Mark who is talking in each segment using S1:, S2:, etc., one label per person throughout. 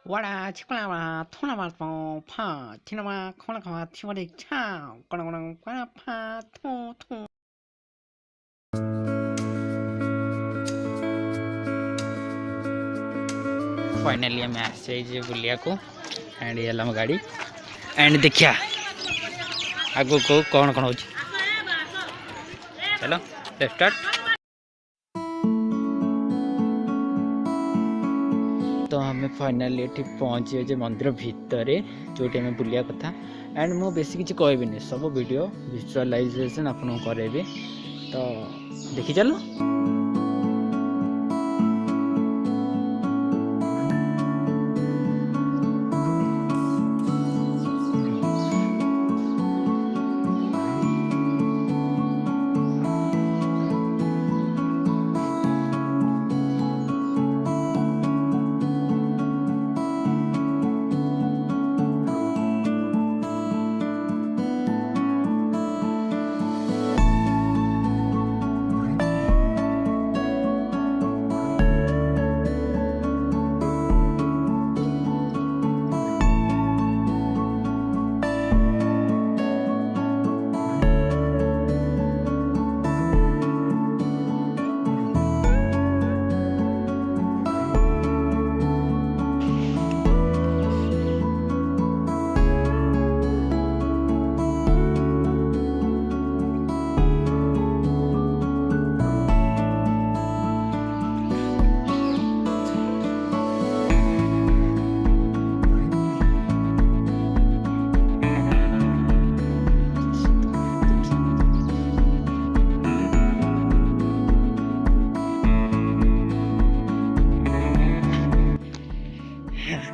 S1: 와라 치콜라와 토나마토 파 티나마 코나카와 티와리 차 꼬나꼬나 꼬나파 토토 finally आम आसी बुलिया को एंड ये आम गाड़ी एंड देखिया आगो को कौन कौन हो चलो स्टार्ट। तो आम फाइनाली ये पहुँचे मंदिर भितर जो आम बुलिया कथा एंड मु बेसी किसी कहबी सब वीडियो विजुअलाइजेशन आपको करेबी तो देखी चलो।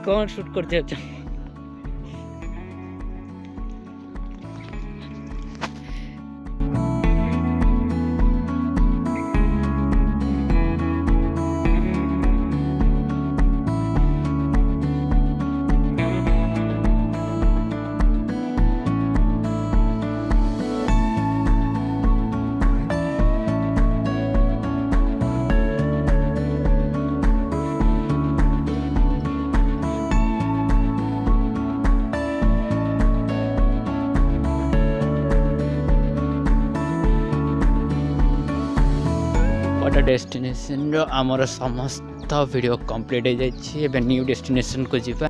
S1: कौन शूट करते अच्छा डेस्टिनेशन आमर समस्त वीडियो कंप्लीट हो जाए न्यू डेस्टिनेशन को जीवा।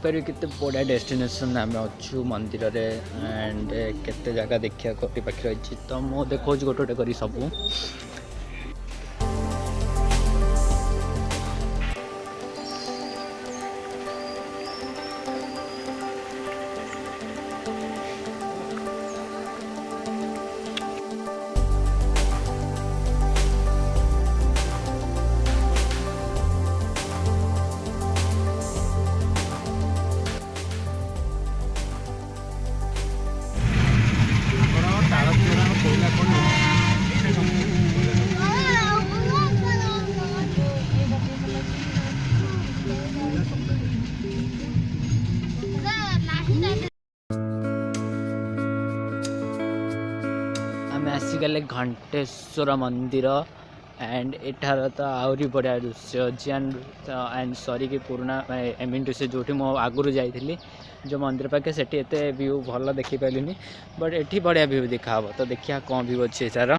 S1: केते बड़ा डेस्टिनेशन आम अच्छु मंदिर रे एंड केते जगह देखिया कोटी पाखि रही तो मु देखो गोटे गोटे करी सब आसीगले घंटेश्वर मंदिर एंड एठार तो आहरी बढ़िया दृश्य अच्छी एंड सॉरी कि पुराना आई मीन टू से जो मो आगुरी जाइली जो मंदिर पाखे सेठी एते व्यू भल देखी पारे बट एठी बढ़िया व्यू देखा तो देखिया कौन व्यू अच्छे सार।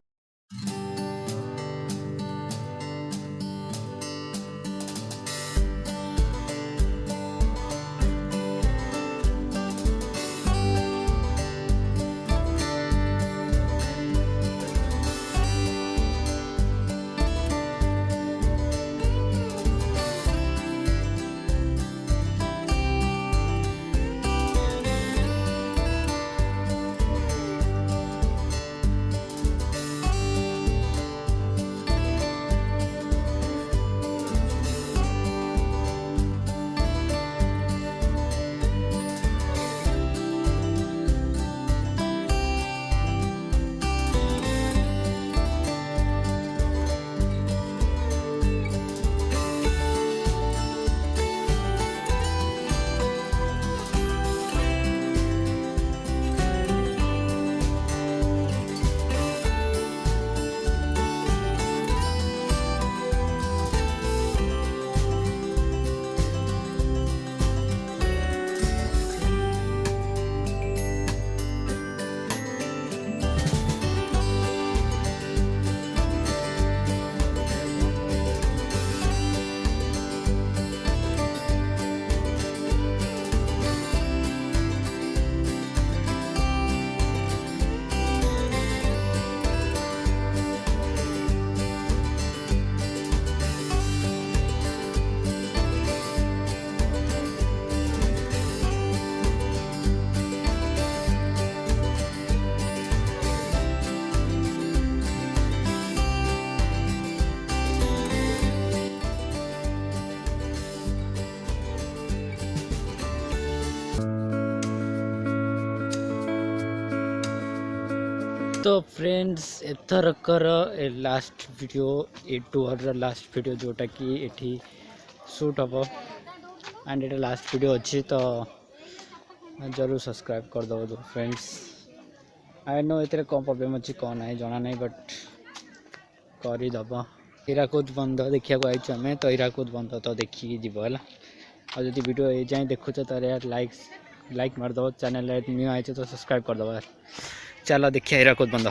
S1: तो फ्रेंड्स एथरकर लास्ट वीडियो ए टूर लास्ट वीडियो जोटा कि एठी शूट हम एंड ये लास्ट वीडियो अच्छी तो जरूर सब्सक्राइब कर दो फ्रेंड्स। आई नो ये कौन प्रॉब्लम अच्छी कौन है जना नहीं बट करदब। हीराकुद बंध देखा आम तो हीराकुद बंध तो देखिए जीव है और जब वीडियो ये जाए देखुच तो यार लाइक मारदब चैनल न्यू आए तो सब्सक्राइब करदब यार। चलो देखिए हीराकुद बंध।